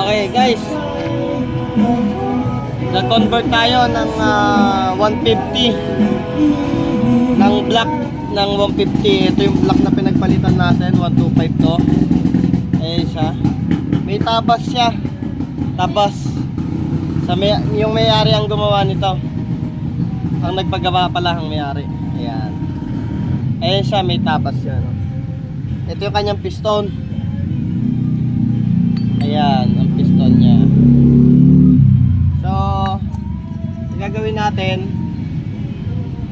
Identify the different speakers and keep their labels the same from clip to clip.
Speaker 1: Okay guys, nag-convert tayo ng 150 ng black ng 150. Ito yung black na pinagpalitan natin, 125 to. Ayan siya. May tabas siya. Tabas. Yung may-ari ang gumawa nito. Ang nagpagawa pala ang may-ari. Ayan. Ayan siya, may tabas siya. No? Ito yung kanyang piston. Ayan, ang piston niya. So, gagawin natin,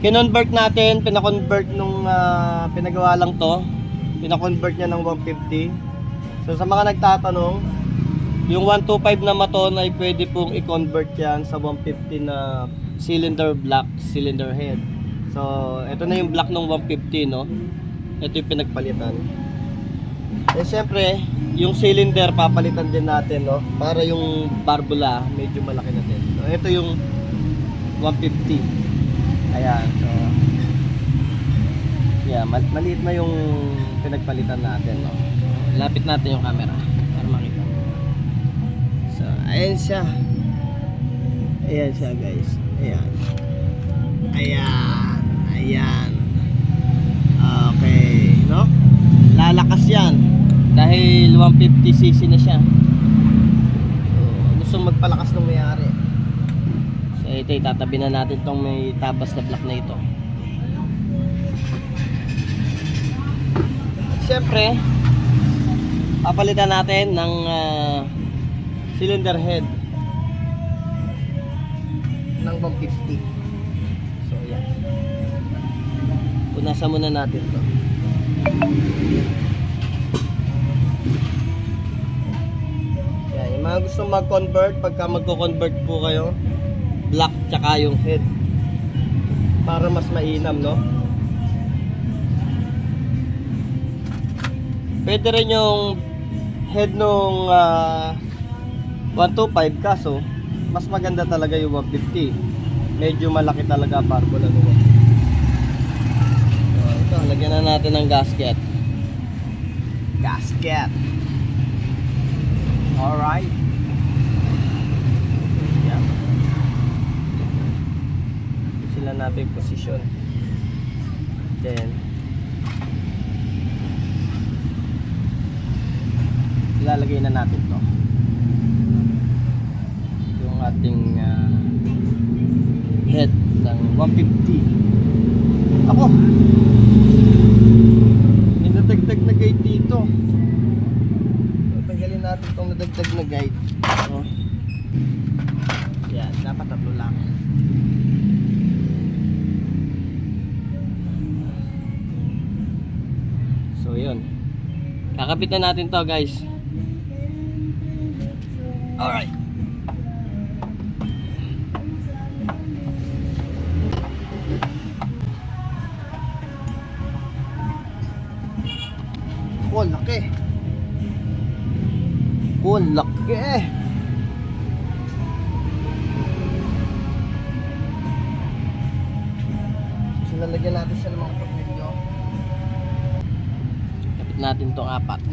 Speaker 1: kinonvert natin, pinakonvert nung pinagawa lang to. Pinakonvert niya ng 150. So, sa mga nagtatanong, yung 125 na maton ay pwede pong i-convert yan sa 150 na cylinder block, cylinder head. So, ito na yung block ng 150, no? Ito yung pinagpalitan. Eh, syempre, yung cylinder papalitan din natin, no? Para yung barbula medyo malaki na din. So, ito yung 150. Ayan, so yeah, maliit na yung pinagpalitan natin, no? Lapit natin yung camera para makita. So, ayan siya. Ayan siya, guys. Ayan. Ayan. Ayan. Okay, no? Lalakas yan dahil 150cc na siya. So, gusto magpalakas ng may-ari. So, ito itatabi na natin tong may tabas na block na ito. At syempre, papalitan natin ng cylinder head ng 150. So, yan. Punasan muna natin to. Yan, yung mga gusto mag-convert, pagka magko-convert po kayo, black tsaka yung head para mas mainam, no? Pwede rin yung head nung 125, kaso mas maganda talaga yung 150. Medyo malaki talaga barbula nung 150. So, ito, lagyan na natin ng gasket. Gasket. Alright. Yan. Sila natin yung position. Then ilalagay na natin to yung ating head ng 150. Ako, may nadagdag na guide dito. Tanggalin natin itong nadagdag na guide. So, yan, dapat tatlo lang. So yun, kakapit na natin to, guys. Alright. Oh, laki. Oh, laki. So, lalagyan natin siya ng mga tornilyo. Kapit natin itong apat.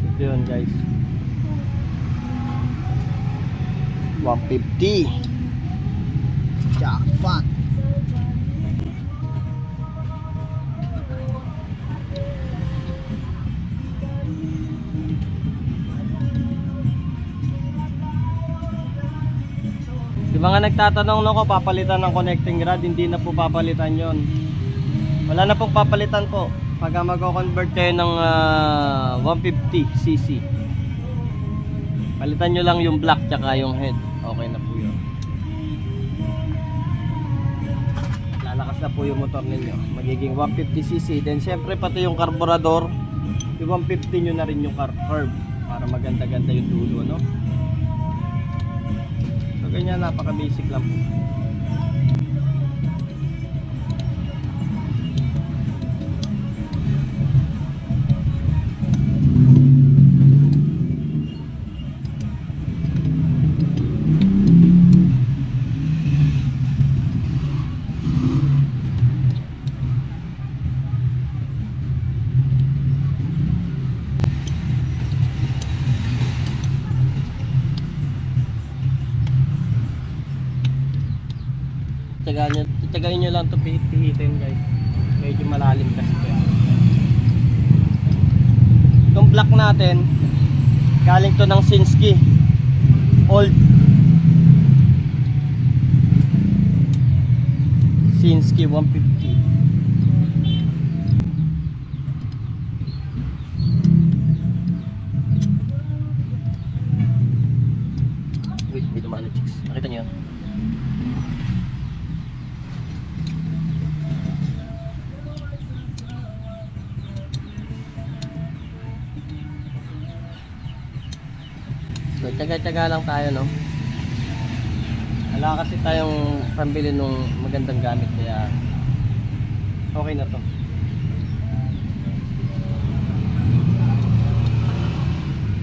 Speaker 1: Ito yun, guys. 150. Jackpot. Yung mga nagtatanong no, papalitan ng connecting rod, hindi na po papalitan yon. Wala na pong papalitan po pag magko-convert kayo ng 150cc. Palitan nyo lang yung block tsaka yung head. Okay na po yun. Lalakas na po yung motor ninyo. Magiging 150cc. Then syempre pati yung carburetor, yung 150 nyo na rin yung curve para maganda-ganda yung dulo, no? So ganyan, napaka-basic lang po. Tiyagain nyo lang ito pihitin guys. Medyo malalim kasi ito. Itong block natin, galing to ng Sinski. Old Sinski 150. Wait, may dumaan na chicks. Nakita niyo? So, tsaga-tsaga lang tayo, no? Wala kasi tayong pambili nung magandang gamit, kaya okay na to.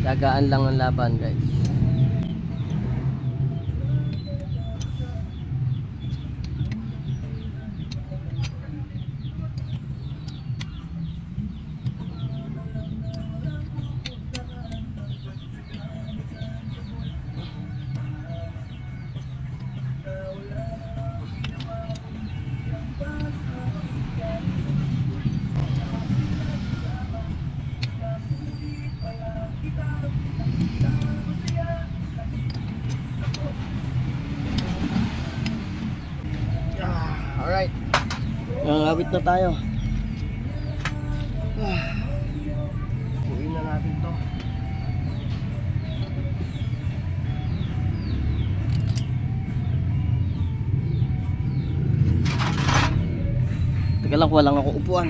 Speaker 1: Tsagaan lang ang laban, guys. Alright. Nangawit na tayo. Uwiin na natin to. Teka lang, walang ako upuan.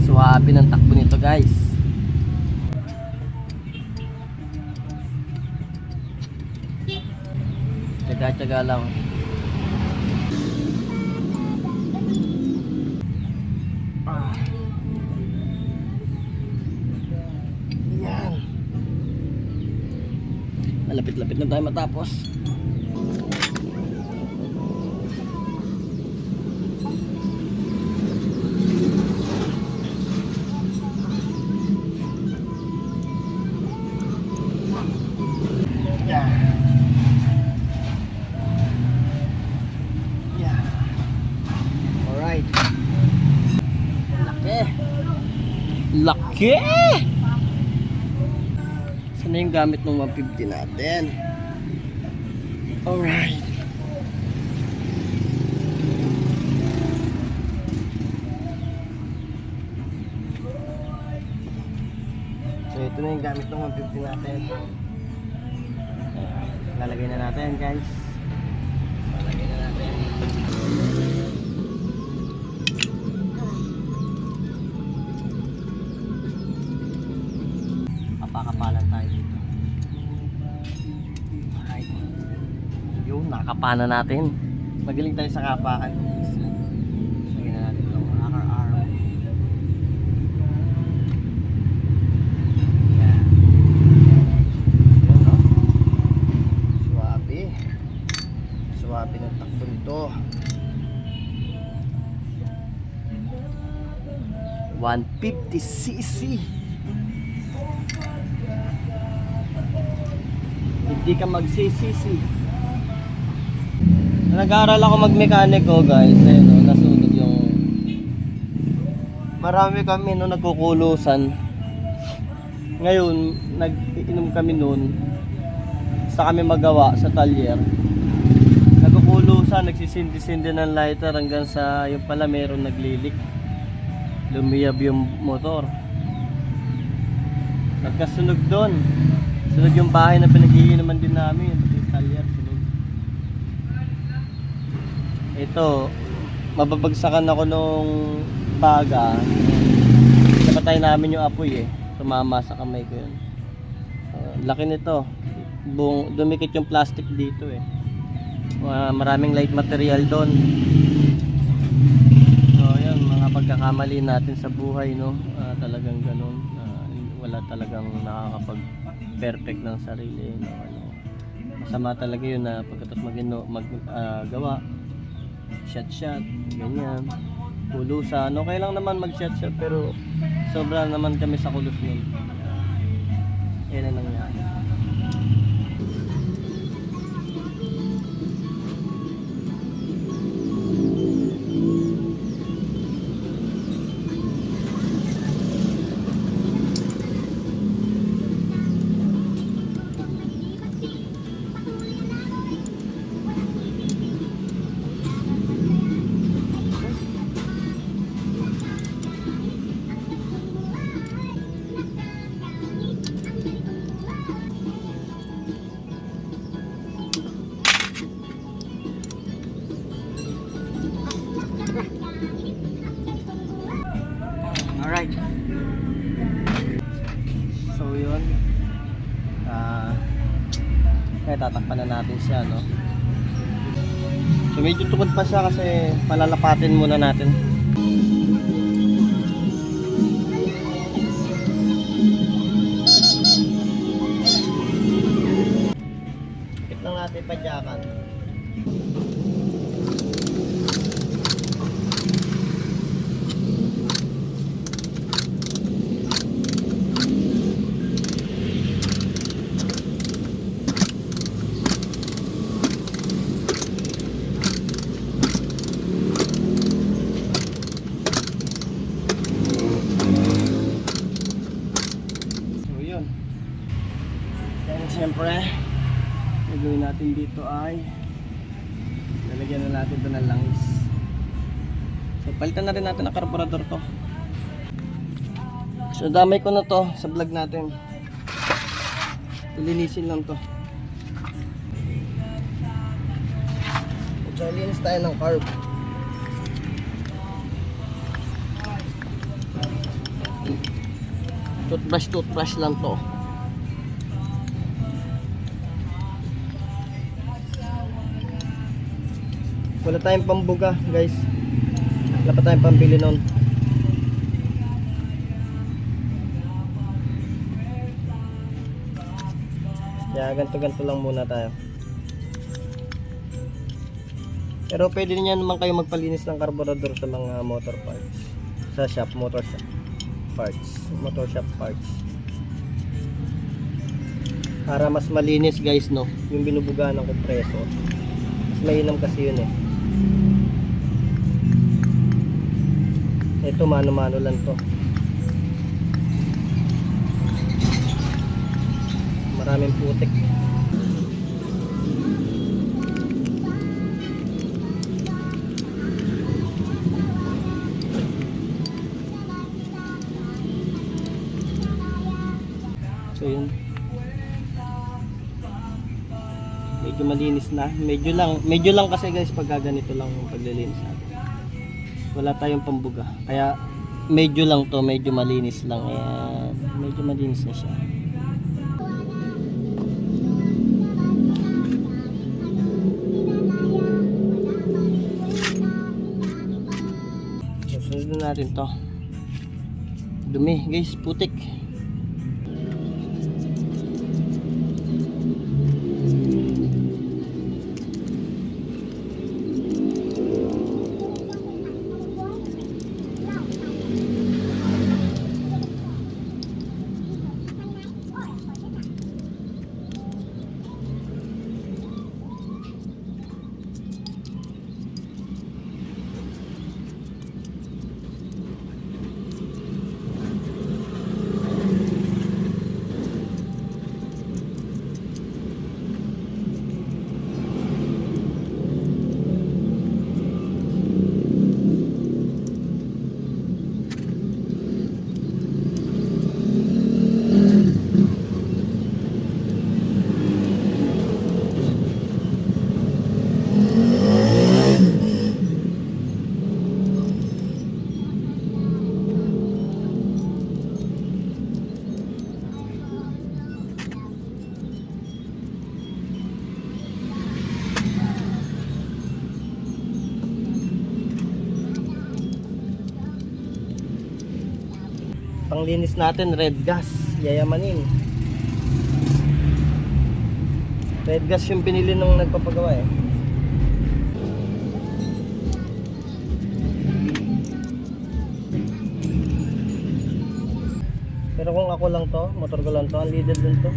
Speaker 1: Suwabe ng takbo nito, guys. Tsaga-tsaga lang. Yan. Malapit-lapit na tayo matapos. Laki! Sana yung gamit ng 150 natin. Alright. So ito na yung gamit ng 150 natin. Lalagay na natin, guys. Lalagay na natin. Kapakapalan tayo dito. Alright. Yun, nakakapana natin. Magaling tayo sa kapakan. Lagyan na natin itong araw-araw. Yan. Yan, no? Suwabe. Suwabe ng takbo nito. 150cc. Hindi ka magsisisi. Nag-aaral ako mag-mekaniko, guys. Ayun, no, nasunod yung marami kami no nagkukulusan. Ngayon, nag-iinom kami noon. Sa kami magawa sa talyer. Nagkukulusan, nagsisindi-sindi ng lighter hanggang sa yung pala meron naglilik. Lumiyab yung motor. Nagkasunog doon. Sunog yung bahay na pinagiinuman din namin, yung talyer, sunog. Ito, mababagsakan ako nung baga. Napatay namin yung apoy eh. Tumama sa kamay ko yun. Laki nito. Dumikit yung plastic dito eh. Maraming light material doon. So yun, mga pagkakamali natin sa buhay, no? Talagang ganun. Wala talagang nakakapag-perfect ng sarili, no? Masama talaga yun na pagkatapos magawa shot ganyan, kulusan. Okay lang naman mag-shot pero sobra naman kami sa kulos nun. Yan ang nangyari. Alright. So yun. Kaya tatakpan na natin siya, no? So medyo tukod pa siya kasi palalapatin muna natin. Ikit lang natin padyakan. Siyempre, gagawin natin dito ay lalagyan na natin ito ng langis. So palitan na rin natin ang karburador to. So damay ko na to sa vlog natin. Lilinisin lang to. So linis tayo ng carb. Toothbrush lang to. Wala tayong pambuga, guys. Wala pa tayong pambili nun. Kaya ganito lang muna tayo. Pero pwede niya naman kayo magpalinis ng karburador sa mga motor parts. Sa shop, motor shop parts. Para mas malinis, guys, no? Yung binubuga ng kompresor. Mas mainam kasi yun eh. Ito mano-mano lang to. Maraming putik. So yun. Medyo malinis na. Medyo lang kasi, guys, pag ganito lang yung paglilinis natin. Wala tayong pambuga. Kaya medyo lang to, medyo malinis lang. Ayan. Medyo malinis na siya. So, sunod natin to. Dumi, guys, putik. Panglinis natin, red gas, yayamanin. Red gas yung pinili nung nagpapagawa eh. Pero kung ako lang to, motor ko lang to, ang leader dun to.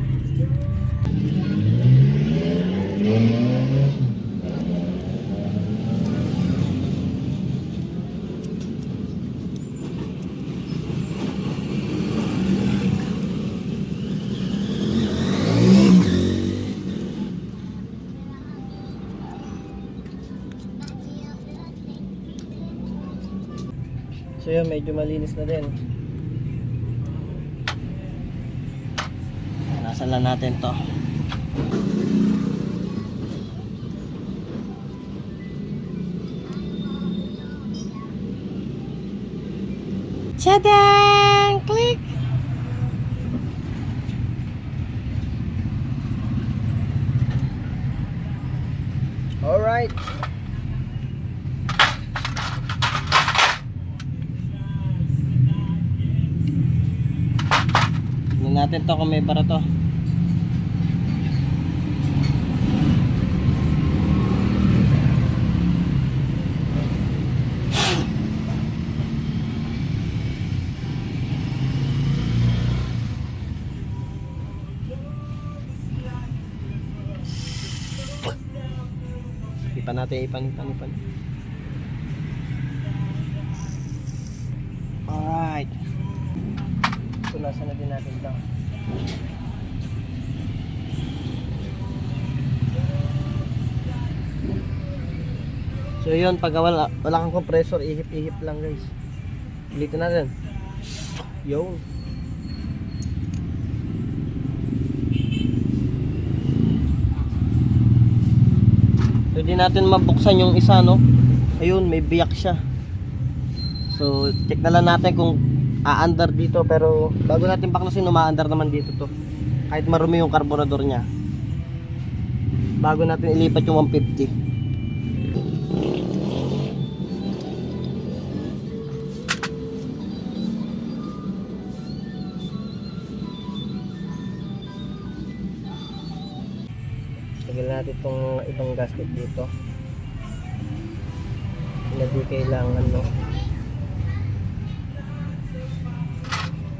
Speaker 1: So yun, medyo malinis na din. Nasan lang natin to. Tadang! Click! Alright. Tignan natin to kung may para to. Ipan natin, ipan. Alright. Punasan na din natin ito. So yun, pag wala kang compressor, ihip-ihip lang guys. Ulitin natin. Yun. Pwede natin mabuksan yung isa, no? Ayun, may biyak siya. So, check na lang natin kung aandar dito. Pero bago natin baklasin, umaandar naman dito to. Kahit marumi yung karburador niya. Bago natin ilipat yung 150. Lagyan natin itong ibang gasket dito. Hindi kailangan, no?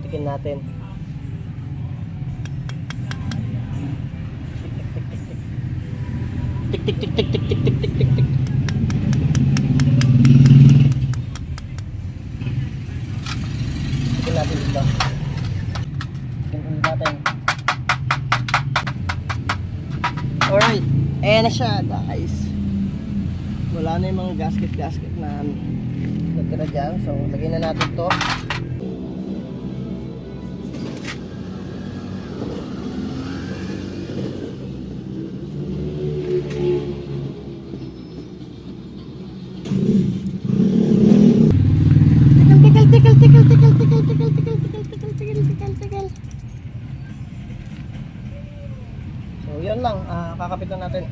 Speaker 1: Tikin natin. Tik tik tik tik tik tik tik tik tik tik. Tikin natin dito. Tikin ulit natin. Alright, ayan na siya guys. Wala na yung mga gasket na natira dyan. So, lagyan na natin to. Tikal. So, yun lang. Kakapit na natin.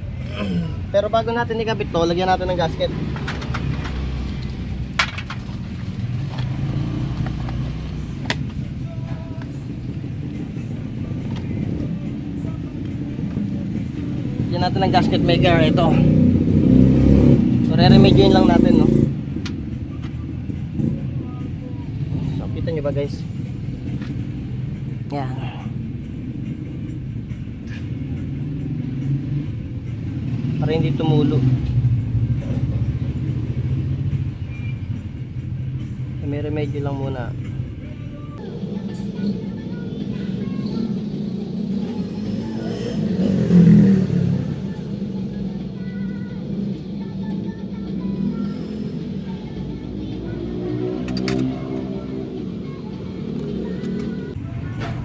Speaker 1: Pero bago natin ikabit to, lagyan natin ng gasket. Lagyan natin ng gasket maker. Ito. So, re-remedyoin lang natin, no? So, kita nyo ba guys? Yan. Para hindi tumulo. May remedyo lang muna.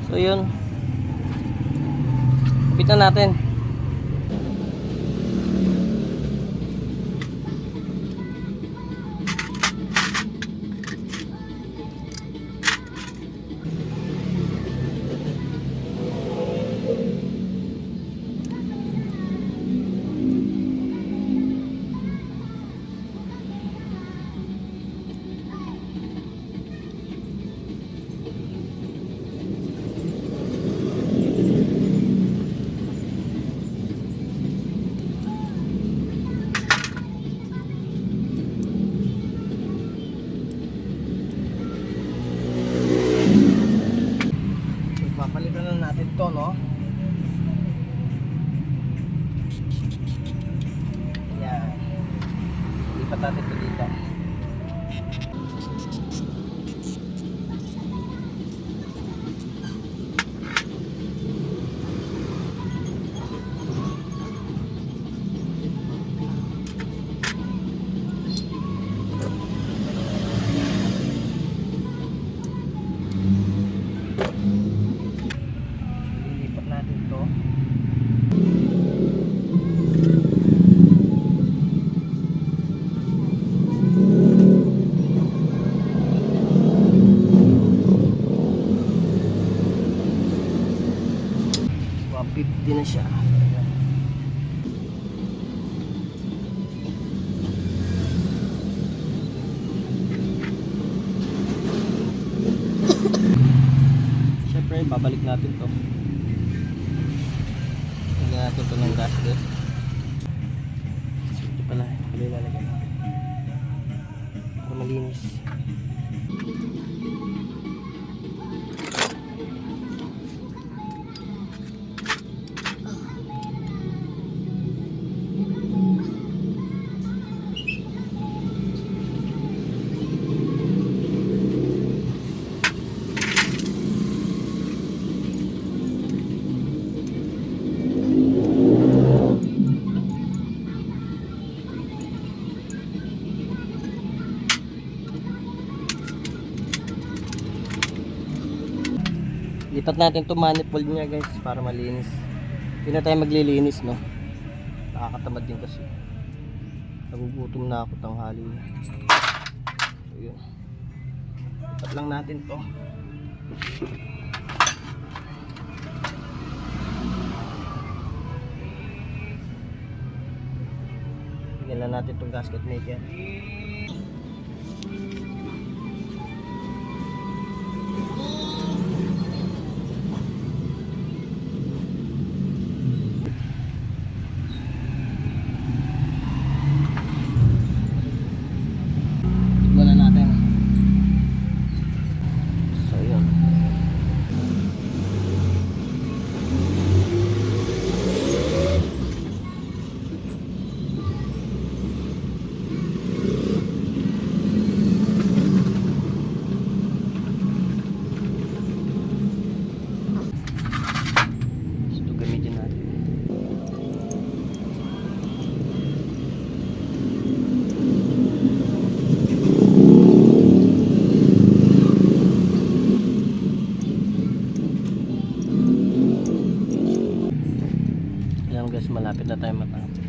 Speaker 1: So yun. Kapitan natin. babalik natin to. Lagyan natin to ng gasket. Ito pala, ilalagay natin para malinis. Lipat natin to manifold niya guys para malinis. Hindi na tayo maglilinis, no? Nakakatamad din kasi. Nagugutom na ako tanghali na. So yun. Lipat lang natin to. Bigyan lang natin tong gasket maker. Guys, malapit na tayo matapos.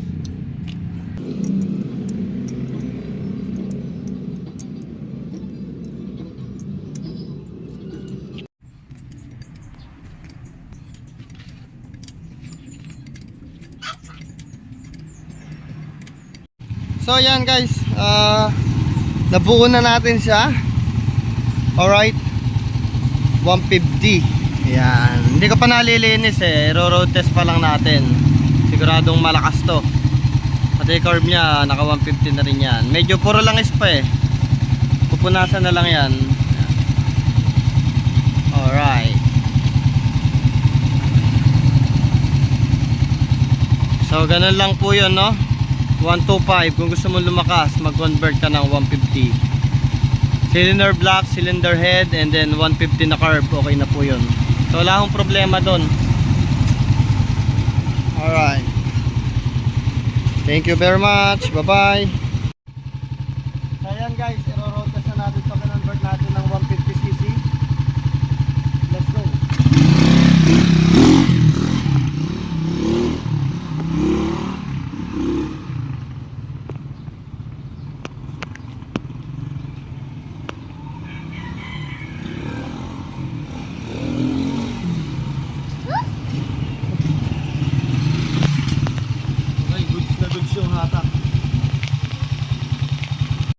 Speaker 1: So yan guys, nabuo na natin siya. Alright, 150. Yan, hindi ko pa nalilinis eh, road test pa lang natin. Siguradong malakas to. Pati curve nya naka 150 na rin yan. Medyo puro langis pa eh. Pupunasan na lang yan. Alright. So ganun lang po yun, no? 125. Kung gusto mo lumakas, mag-convert ka ng 150. Cylinder block, cylinder head, and then 150 na curve. Okay na po yun. So wala akong problema doon. Alright. Thank you very much. Bye-bye.